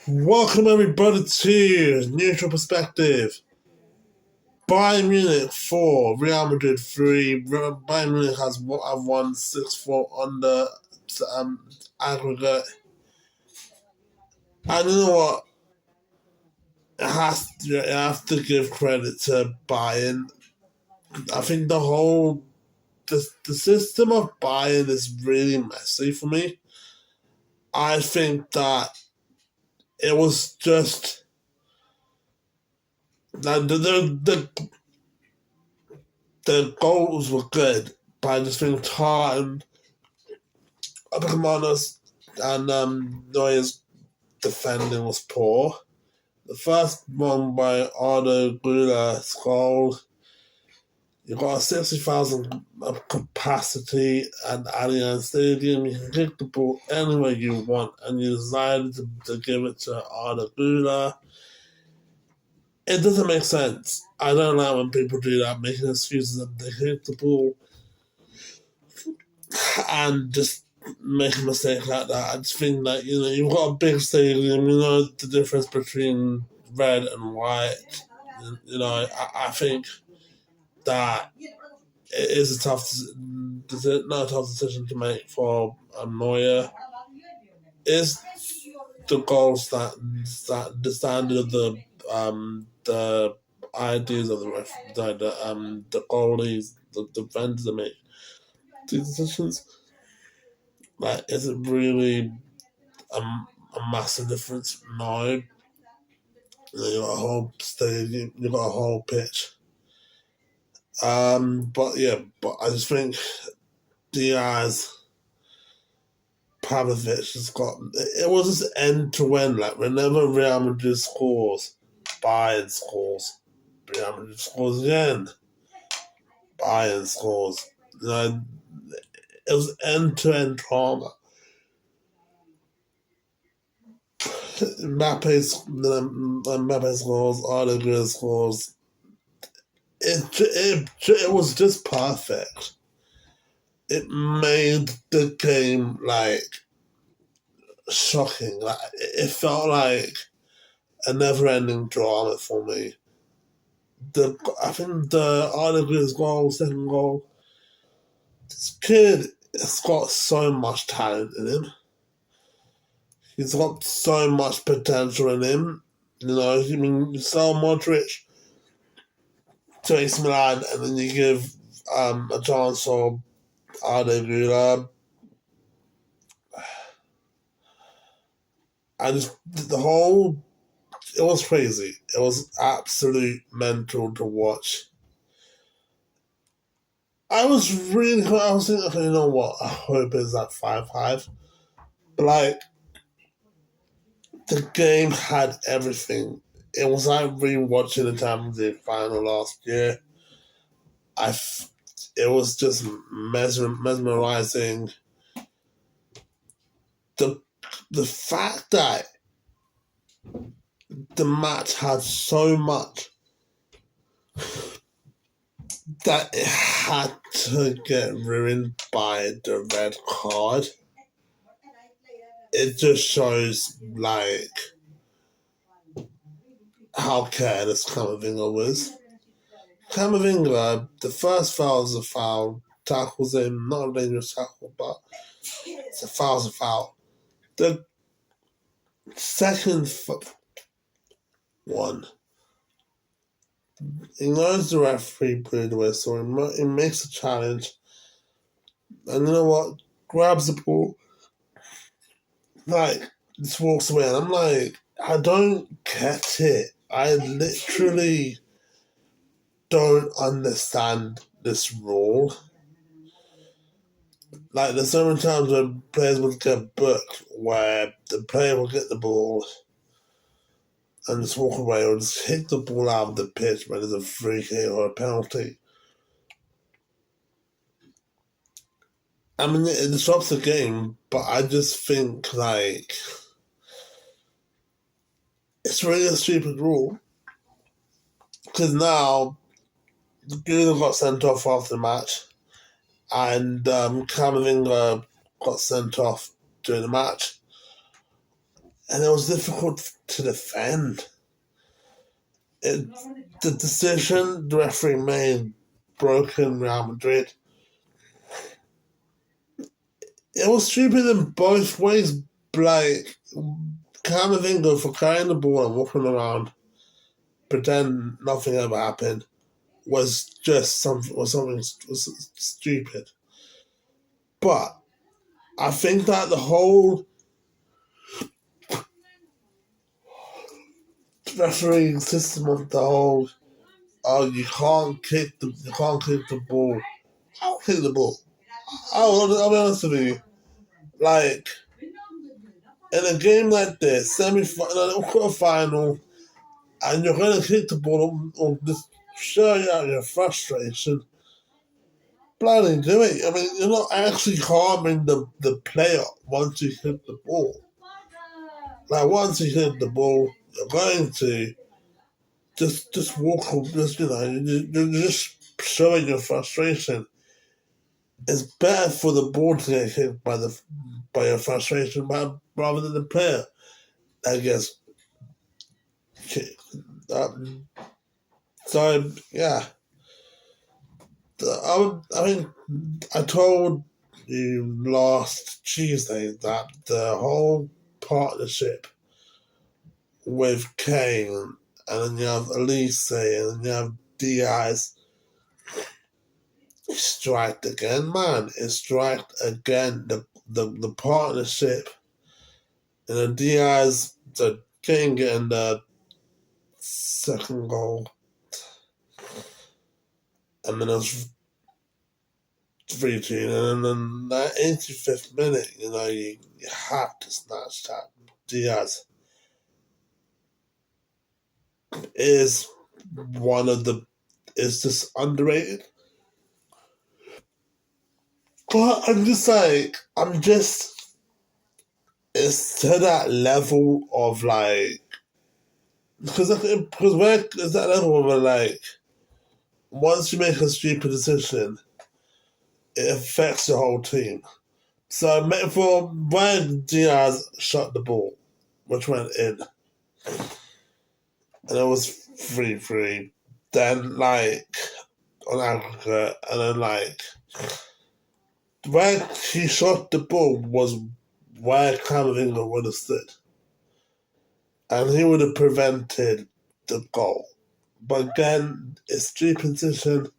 Welcome everybody to Neutral Perspective. Bayern Munich 4, Real Madrid 3. Bayern Munich has won 6-4 on the aggregate. And you know what? You have to give credit to Bayern. I think the system of Bayern is really messy for me. I think that it was just the goals were good, but I just think time, I'll become honest, and Neuer's defending was poor. The first one by Arno Güler goal, you've got a 60,000 capacity at Allianz Stadium. You can kick the ball anywhere you want, and you decided to give it to Arno Güler. It doesn't make sense. I don't like when people do that, making excuses that they kick the ball and just make a mistake like that. I just think that, you've got a big stadium, the difference between red and white. I think that it is a not a tough decision to make for Neuer. Is the goals that the standard of the ideas of the goalies, the defenders that make these decisions? Like, is it really a massive difference? No. You got a whole stadium, you got a whole pitch. But I just think Diaz, Pavlovic has got. It was just end to end. Like, whenever Real Madrid scores, Bayern scores. Real Madrid scores again. Bayern scores. It was end to end drama. Mbappe scores, Arda scores. It was just perfect. It made the game shocking. Like, it felt like a never-ending drama for me. I think the Arda goal, second goal. This kid has got so much talent in him. He's got so much potential in him. You sell Modric to AC Milan, and then you give a chance for Arda Güler. It was crazy. It was absolute mental to watch. I was thinking, okay, you know what? I hope it's at 5-5. But the game had everything. It was like rewatching the Champions League final last year. It was just mesmerizing. The fact that the match had so much that it had to get ruined by the red card. It just shows how careless Camavinga was. Camavinga, the first foul is a foul, tackles him, not a dangerous tackle, but it's a foul. The second one, he knows the referee blew the whistle, he makes a challenge, and you know what? Grabs the ball, just walks away, and I'm like, I don't get it. I literally don't understand this rule. There's so many times where players would get booked where the player will get the ball and just walk away or just hit the ball out of the pitch when there's a free kick or a penalty. I mean, it disrupts the game, but I just think, it's really a stupid rule. Because now, the Google got sent off after the match, and Camavinga got sent off during the match. and it was difficult to defend. The decision the referee made broken Real Madrid. It was stupid in both ways. Like, Camavinga for carrying the ball and walking around, pretend nothing ever happened, was just something was stupid. But I think that the whole refereeing system of the whole you can't kick the ball. I'll kick the ball. I'll be honest with you. Like, in a game like this, semi-final, quarter-final, and you're going to kick the ball or just show out your frustration, bloody do it. I mean, you're not actually harming the player once you hit the ball. Like, once you hit the ball, you're going to just walk, you're just showing your frustration. It's better for the ball to get hit by your frustration rather than the player that gets kicked. So yeah, I mean, I told you last Tuesday that the whole partnership with Kane, and then you have Elise, and then you have Diaz. Striked again, man. It striked again. The partnership, and then Diaz, the King getting the second goal, and then it was 3-2, and then that 85th minute, you have to snatch that. Diaz is is just underrated. But it's to that level of like, because where is that level where like, once you make a stupid decision, it affects the whole team. So for when Diaz shot the ball, which went in, and it was 3-3, then like on aggregate, and then like where he shot the ball was where Camavinga would have stood, and he would have prevented the goal. But again, it's stupid decision,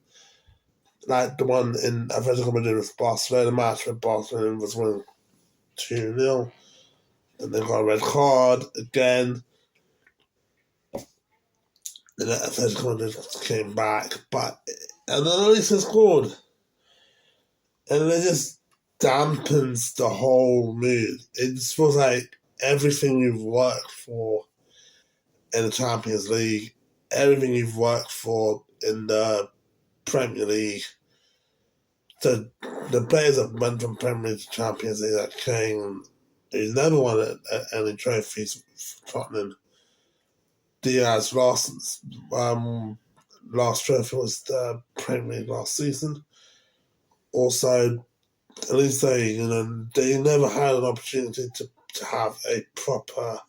like the one in Atletico Madrid with Barcelona, the match where Barcelona was winning 2-0, and they got a red card again. And then Atletico Madrid came back, and then at least they scored. And it just dampens the whole mood. It just feels like everything you've worked for in the Champions League, everything you've worked for in the Premier League, the players that went from Premier League to Champions League, like Kane, he's never won any trophies for Tottenham. Diaz last trophy was the Premier League last season. Also, at least they never had an opportunity to have a proper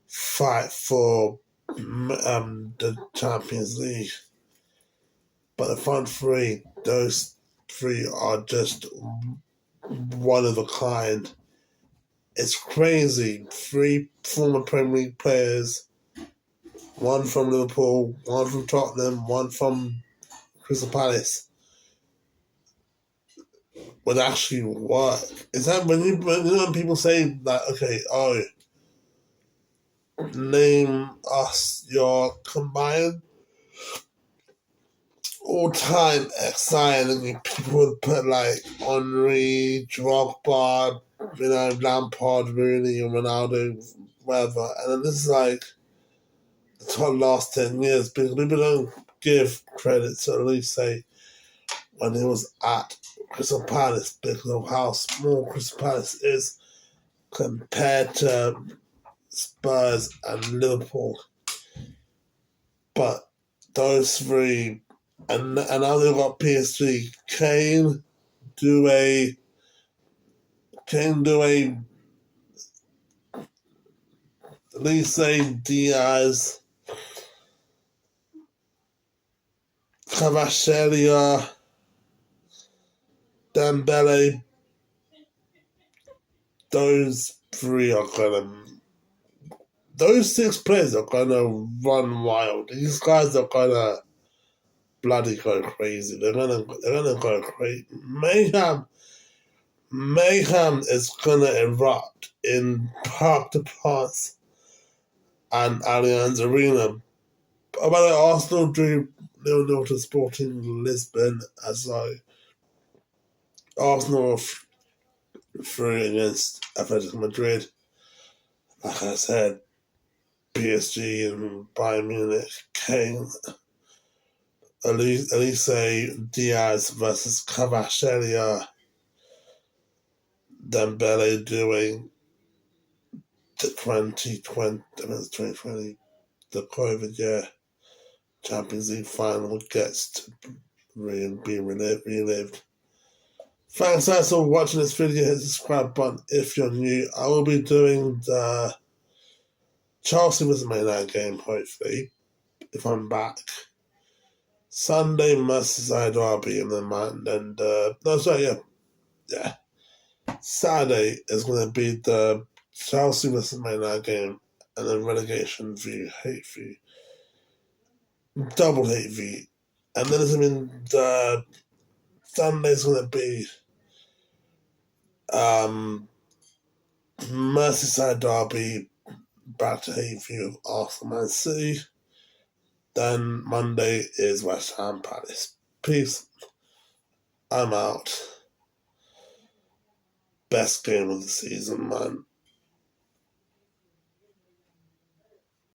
fight for the Champions League. But the front three, those three are just one of a kind. It's crazy. 3 former Premier League players, one from Liverpool, one from Tottenham, one from Crystal Palace, would actually work. Is that when people say that, okay, name us your combined all-time XI, and people would put like Henry, Drogba, Lampard, Rooney, Ronaldo, whatever. And then this is like the last 10 years, because people don't give credit to at least say when he was at Crystal Palace, because of how small Crystal Palace is compared to Spurs and Liverpool. But those three, and now they've got PSG. Kane do a Diaz, Kvaratskhelia, Dembele. Those six players are gonna run wild. These guys are gonna bloody go crazy. They're gonna go crazy. Mayhem is gonna erupt in Parc des Princes and Allianz Arena. By the way, Arsenal drew 0-0 to Sporting Lisbon, as Arsenal through against Atletico Madrid. Like I said, PSG and Bayern Munich came. Elise Diaz versus Kvaratskhelia. Dembele doing the 2020, the COVID year Champions League final gets to be relived. Thanks guys for watching this video. Hit the subscribe button if you're new. I will be doing the Chelsea vs Man United game, hopefully, if I'm back. Sunday, Merseyside derby, and then Saturday is going to be the Chelsea vs Man United game, and then relegation view, hate view, double hate view, and then it's going to be the Sunday's going to be Merseyside derby, back to hate view of Arsenal Man City. Then Monday is West Ham Palace. Peace. I'm out. Best game of the season, man.